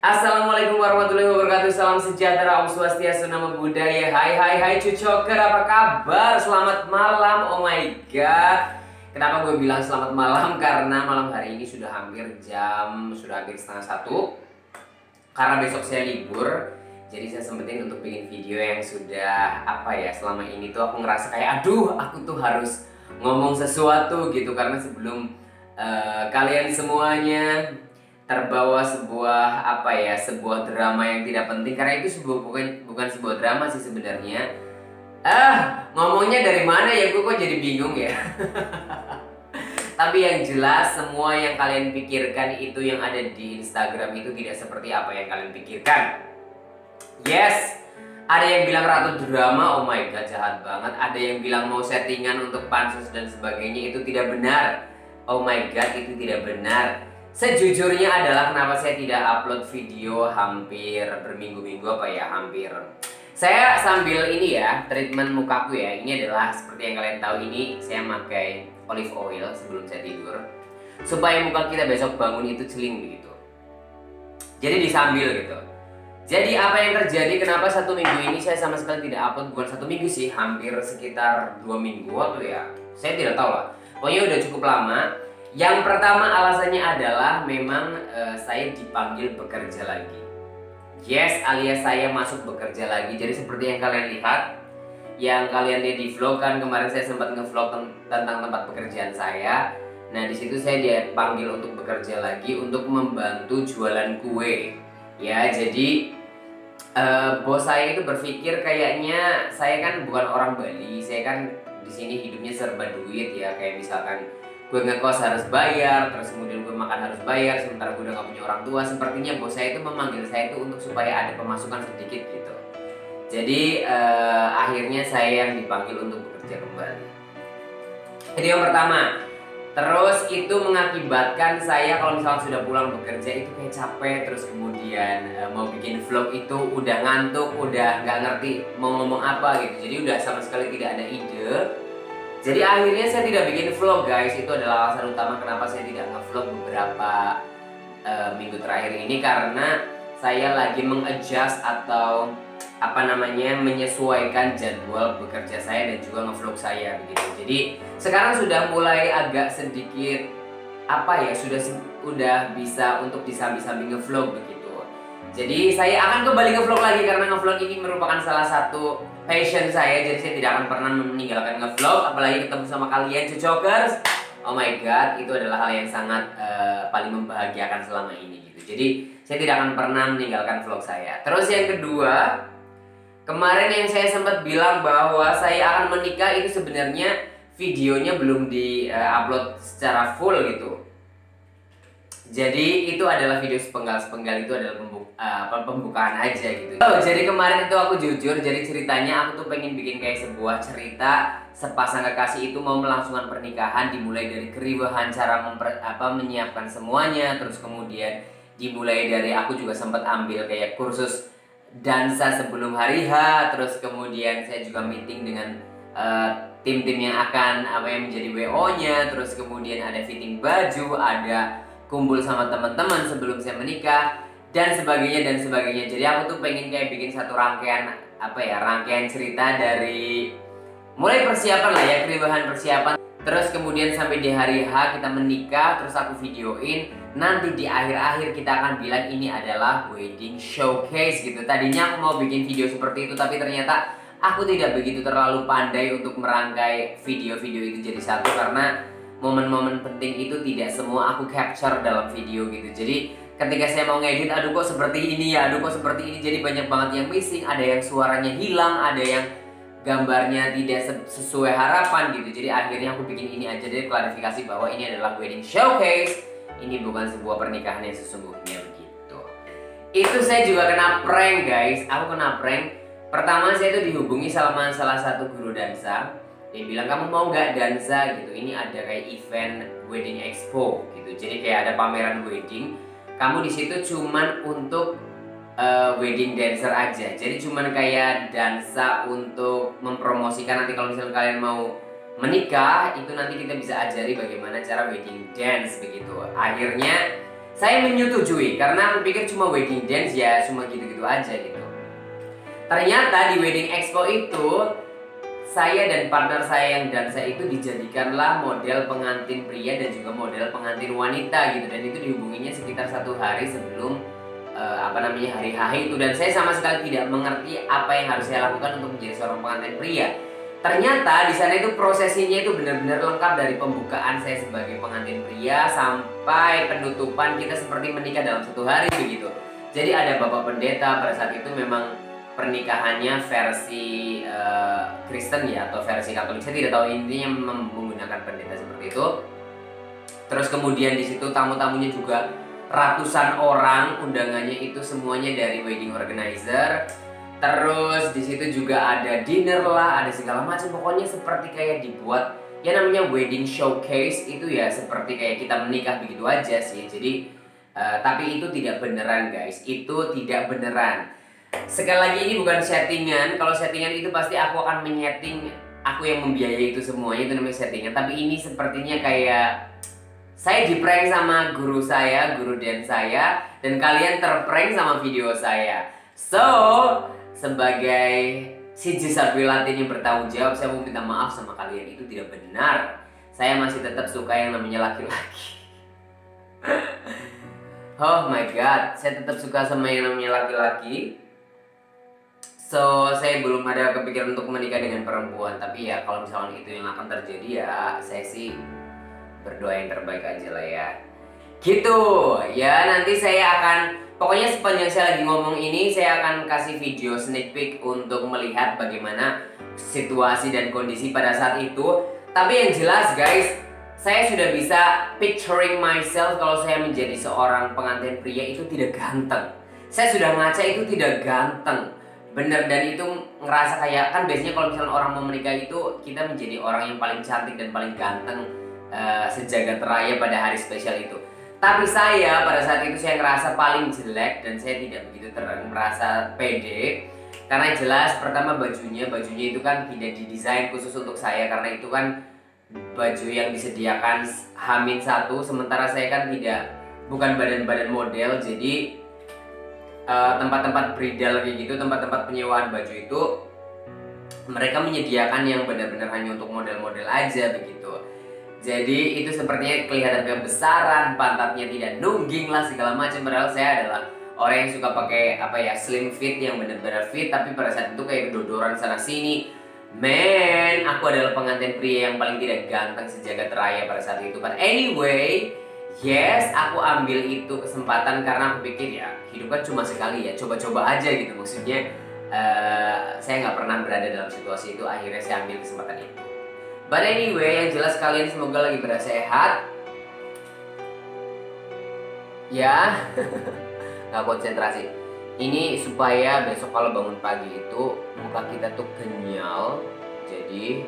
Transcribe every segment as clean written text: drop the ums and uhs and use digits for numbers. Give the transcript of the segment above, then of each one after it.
Assalamualaikum warahmatullahi wabarakatuh. Salam sejahtera, Om Swastiastu, Namo Buddhaya. Hai cucoker, apa kabar? Selamat malam. Oh my god. Kenapa gue bilang selamat malam? Karena malam hari ini sudah hampir setengah satu. Karena besok saya libur, jadi saya sempetin untuk bikin video yang sudah selama ini tuh aku ngerasa kayak aduh, aku tuh harus ngomong sesuatu gitu. Karena sebelum kalian semuanya terbawa sebuah drama yang tidak penting, karena itu bukan sebuah drama sih sebenarnya. Ngomongnya dari mana ya, gue kok jadi bingung ya. Tapi yang jelas semua yang kalian pikirkan itu yang ada di Instagram itu tidak seperti apa yang kalian pikirkan. Yes, ada yang bilang ratu drama, oh my god jahat banget. Ada yang bilang mau settingan untuk pansus dan sebagainya, itu tidak benar. Oh my god, itu tidak benar. Sejujurnya adalah kenapa saya tidak upload video hampir berminggu-minggu saya sambil ini ya, treatment mukaku ya. Ini adalah seperti yang kalian tahu, ini saya pakai olive oil sebelum saya tidur supaya muka kita besok bangun itu celing begitu. Jadi disambil gitu. Jadi apa yang terjadi, kenapa satu minggu ini saya sama sekali tidak upload? Bukan satu minggu sih, hampir sekitar 2 minggu atau ya, saya tidak tahu lah. Pokoknya udah cukup lama. Yang pertama alasannya adalah memang saya dipanggil bekerja lagi. Yes, alias saya masuk bekerja lagi. Jadi seperti yang kalian lihat, yang kalian lihat di vlog kan, kemarin saya sempat ngevlog tentang tempat pekerjaan saya. Nah di situ saya dipanggil untuk bekerja lagi untuk membantu jualan kue. Ya jadi bos saya itu berpikir kayaknya saya kan bukan orang Bali, saya kan di sini hidupnya serba duit ya, kayak misalkan gue ngekos harus bayar, terus kemudian gue makan harus bayar, sementara gue udah gak punya orang tua. Sepertinya bos saya itu memanggil saya itu untuk supaya ada pemasukan sedikit gitu. Jadi akhirnya saya yang dipanggil untuk bekerja kembali. Jadi yang pertama, terus itu mengakibatkan saya kalau misalnya sudah pulang bekerja itu kayak capek, terus kemudian mau bikin vlog itu udah ngantuk, udah nggak ngerti mau ngomong apa gitu. Jadi udah sama sekali tidak ada ide. Jadi akhirnya saya tidak bikin vlog guys. Itu adalah alasan utama kenapa saya tidak nge-vlog beberapa minggu terakhir ini, karena saya lagi mengadjust atau menyesuaikan jadwal bekerja saya dan juga nge-vlog saya begitu. Jadi sekarang sudah mulai agak sedikit sudah bisa untuk disambi-sambi nge-vlog begitu. Jadi saya akan kembali nge-vlog lagi karena nge-vlog ini merupakan salah satu passion saya. Jadi saya tidak akan pernah meninggalkan nge-vlog, apalagi ketemu sama kalian cucokers. Oh my god, itu adalah hal yang sangat paling membahagiakan selama ini gitu. Jadi saya tidak akan pernah meninggalkan vlog saya. Terus yang kedua, kemarin yang saya sempat bilang bahwa saya akan menikah itu sebenarnya videonya belum di-upload secara full gitu. Jadi itu adalah video sepenggal-sepenggal, itu adalah pembukaan aja gitu. Jadi kemarin itu aku jujur, jadi ceritanya aku tuh pengen bikin kayak sebuah cerita sepasang kekasih itu mau melangsungkan pernikahan, dimulai dari keriuhan cara menyiapkan semuanya, terus kemudian dimulai dari aku juga sempat ambil kayak kursus dansa sebelum hari H, terus kemudian saya juga meeting dengan tim-tim yang akan menjadi WO-nya, terus kemudian ada fitting baju, ada kumpul sama teman-teman sebelum saya menikah dan sebagainya. Jadi aku tuh pengen kayak bikin satu rangkaian cerita dari mulai persiapan lah ya, keriuhan persiapan, terus kemudian sampai di hari H kita menikah, terus aku videoin. Nanti di akhir-akhir kita akan bilang ini adalah wedding showcase gitu. Tadinya aku mau bikin video seperti itu, tapi ternyata aku tidak begitu terlalu pandai untuk merangkai video-video itu jadi satu, karena momen-momen penting itu tidak semua aku capture dalam video gitu. Jadi ketika saya mau ngedit, aduh kok seperti ini ya, aduh kok seperti ini, jadi banyak banget yang missing. Ada yang suaranya hilang, ada yang gambarnya tidak sesuai harapan gitu. Jadi akhirnya aku bikin ini aja deh, klarifikasi bahwa ini adalah wedding showcase, ini bukan sebuah pernikahan yang sesungguhnya begitu. Itu saya juga kena prank guys. Aku kena prank. Pertama saya itu dihubungi sama salah satu guru dansa. Dia bilang, kamu mau nggak dansa gitu, ini ada kayak event wedding expo gitu. Jadi kayak ada pameran wedding, kamu di situ cuman untuk wedding dancer aja. Jadi cuman kayak dansa untuk mempromosikan nanti kalau misalnya kalian mau menikah, itu nanti kita bisa ajari bagaimana cara wedding dance begitu. Akhirnya Saya menyetujui karena aku pikir cuma wedding dance ya cuma gitu-gitu aja gitu. Ternyata di wedding expo itu saya dan partner saya yang dansa itu dijadikanlah model pengantin pria dan juga model pengantin wanita gitu, dan itu dihubunginya sekitar 1 hari sebelum hari H itu, dan saya sama sekali tidak mengerti apa yang harus saya lakukan untuk menjadi seorang pengantin pria. Ternyata di sana itu prosesinya itu benar-benar lengkap dari pembukaan saya sebagai pengantin pria sampai penutupan kita seperti menikah dalam 1 hari begitu. Jadi ada bapak pendeta pada saat itu, memang pernikahannya versi Kristen ya atau versi Katolik, saya tidak tahu, intinya menggunakan pendeta seperti itu. Terus kemudian di situ tamu-tamunya juga ratusan orang, undangannya itu semuanya dari wedding organizer. Terus di situ juga ada dinner lah, ada segala macam, pokoknya seperti kayak dibuat ya namanya wedding showcase itu ya, seperti kayak kita menikah begitu aja sih. Jadi tapi itu tidak beneran guys, itu tidak beneran. Sekali lagi ini bukan settingan. Kalau settingan itu pasti aku akan menyeting, aku yang membiayai itu semuanya, itu namanya settingan. Tapi ini sepertinya kayak saya di prank sama guru saya, guru dance saya, dan kalian terprank sama video saya. So, sebagai si Jisabrilati yang bertanggung jawab, saya mau minta maaf sama kalian, itu tidak benar. Saya masih tetap suka yang namanya laki-laki. Oh my god, saya tetap suka sama yang namanya laki-laki. So, saya belum ada kepikiran untuk menikah dengan perempuan. Tapi ya kalau misalnya itu yang akan terjadi ya, saya sih berdoa yang terbaik aja lah ya. Gitu ya, nanti saya akan, pokoknya sepanjang saya lagi ngomong ini, saya akan kasih video sneak peek untuk melihat bagaimana situasi dan kondisi pada saat itu. Tapi yang jelas guys, saya sudah bisa picturing myself kalau saya menjadi seorang pengantin pria itu tidak ganteng. Saya sudah ngaca itu tidak ganteng. Bener, dan itu ngerasa kayak, kan biasanya kalau misalnya orang mau menikah itu kita menjadi orang yang paling cantik dan paling ganteng sejagat raya pada hari spesial itu. Tapi saya pada saat itu saya ngerasa paling jelek dan saya tidak begitu merasa pede. Karena jelas pertama bajunya itu kan tidak didesain khusus untuk saya, karena itu kan baju yang disediakan H-1, sementara saya kan bukan badan-badan model, jadi tempat-tempat bridal kayak gitu, tempat-tempat penyewaan baju itu mereka menyediakan yang benar-benar hanya untuk model-model aja begitu. Jadi itu sepertinya kelihatan kebesaran, pantatnya tidak nungging lah segala macam. Padahal saya adalah orang yang suka pakai slim fit yang benar-benar fit, tapi pada saat itu kayak dodoran sana sini. Man, aku adalah pengantin pria yang paling tidak ganteng sejagat raya pada saat itu. But anyway, yes, aku ambil itu kesempatan karena aku pikir ya hidup kan cuma sekali ya, coba-coba aja gitu. Maksudnya saya nggak pernah berada dalam situasi itu, akhirnya saya ambil kesempatan itu. But anyway, yang jelas kalian semoga lagi pada sehat. Ya, nggak konsentrasi. Ini supaya besok kalau bangun pagi itu muka kita tuh kenyal. Jadi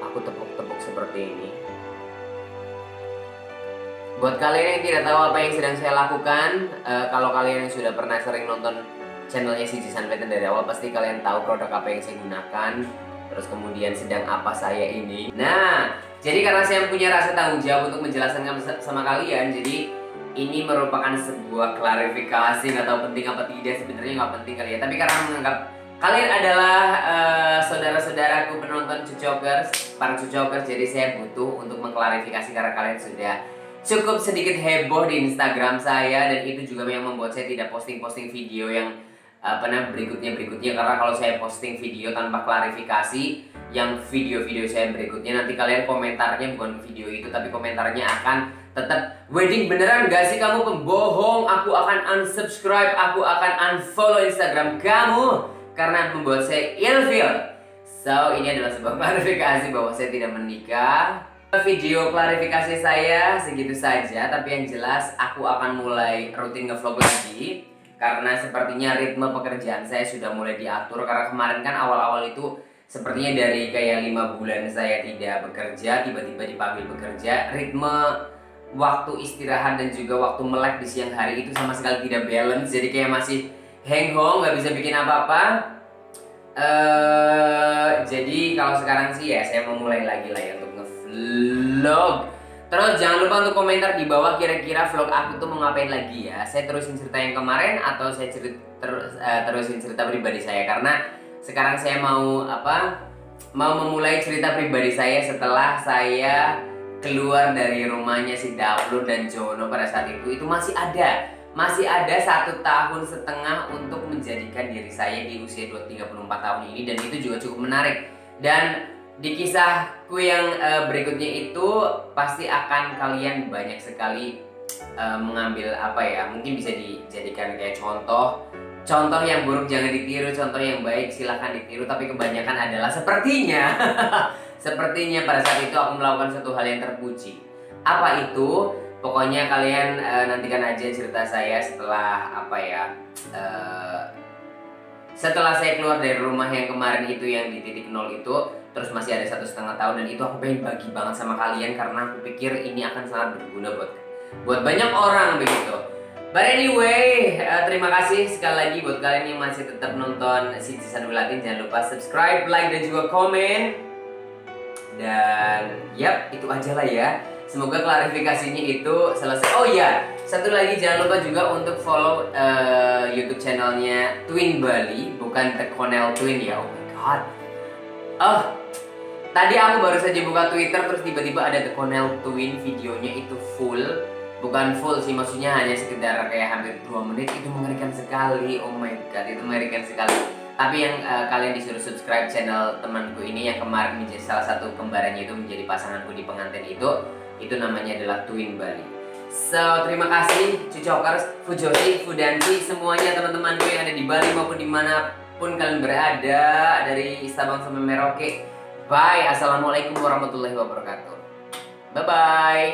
aku tepuk-tepuk seperti ini. Buat kalian yang tidak tahu apa yang sedang saya lakukan, kalau kalian yang sudah pernah sering nonton channelnya si Jisanpeten dari awal, pasti kalian tahu produk apa yang saya gunakan, terus kemudian sedang apa saya ini. Nah, jadi karena saya punya rasa tanggung jawab untuk menjelaskan sama kalian, jadi ini merupakan sebuah klarifikasi. Nggak tahu penting apa tidak, sebenarnya nggak penting kali ya, tapi karena menganggap kalian adalah saudara-saudaraku penonton Cucokers, para Cucokers, jadi saya butuh untuk mengklarifikasi karena kalian sudah cukup sedikit heboh di Instagram saya, dan itu juga yang membuat saya tidak posting video yang berikutnya, karena kalau saya posting video tanpa klarifikasi, yang video-video saya berikutnya nanti kalian komentarnya bukan video itu, tapi komentarnya akan tetap, wedding beneran gak sih kamu pembohong, aku akan unsubscribe, aku akan unfollow Instagram kamu karena membuat saya ilfeel. So, ini adalah sebuah klarifikasi bahwa saya tidak menikah. Video klarifikasi saya segitu saja, tapi yang jelas aku akan mulai rutin ngevlog lagi karena sepertinya ritme pekerjaan saya sudah mulai diatur. Karena kemarin kan awal-awal itu sepertinya dari kayak 5 bulan saya tidak bekerja, tiba-tiba dipanggil bekerja, ritme waktu istirahat dan juga waktu melek di siang hari itu sama sekali tidak balance, jadi kayak masih hanghong, nggak bisa bikin apa-apa. Jadi kalau sekarang sih ya saya mau mulai lagi lah ya untuk ngevlog. Terus jangan lupa untuk komentar di bawah kira-kira vlog aku tuh mau ngapain lagi ya. Saya terusin cerita yang kemarin atau saya terusin cerita pribadi saya, karena sekarang saya mau mau memulai cerita pribadi saya setelah saya keluar dari rumahnya si Daplu dan Jono pada saat itu masih ada 1,5 tahun untuk menjadikan diri saya di usia 34 tahun ini, dan itu juga cukup menarik. Dan di kisahku yang berikutnya itu pasti akan kalian banyak sekali mengambil mungkin bisa dijadikan kayak contoh yang buruk jangan ditiru, contoh yang baik silahkan ditiru, tapi kebanyakan adalah sepertinya sepertinya pada saat itu aku melakukan satu hal yang terpuji. Apa itu? Pokoknya kalian nantikan aja cerita saya setelah setelah saya keluar dari rumah yang kemarin itu, yang di titik nol itu, terus masih ada 1,5 tahun, dan itu aku pengen bagi banget sama kalian karena aku pikir ini akan sangat berguna buat banyak orang begitu. But anyway, terima kasih sekali lagi buat kalian yang masih tetap nonton si Sanwi Latin. Jangan lupa subscribe, like, dan juga komen. Dan yap, itu aja lah ya. Semoga klarifikasinya itu selesai. Oh iya, satu lagi jangan lupa juga untuk follow YouTube channelnya Twin Bali, bukan The Cornell Twin ya. Oh my god. Tadi aku baru saja buka Twitter, terus tiba-tiba ada The Cornell Twin, videonya itu full. Bukan full sih, maksudnya hanya sekedar kayak hampir 2 menit. Itu mengerikan sekali. Oh my god, itu mengerikan sekali. Tapi yang kalian disuruh subscribe channel temanku ini yang kemarin menjadi salah satu kembarannya itu menjadi pasanganku di pengantin itu namanya adalah Twin Bali. So, terima kasih Cucokers, Fujoshi, Fudansi, semuanya teman-temanku yang ada di Bali maupun dimanapun kalian berada, dari Sabang sampai Merauke. Bye, assalamualaikum warahmatullahi wabarakatuh. Bye bye.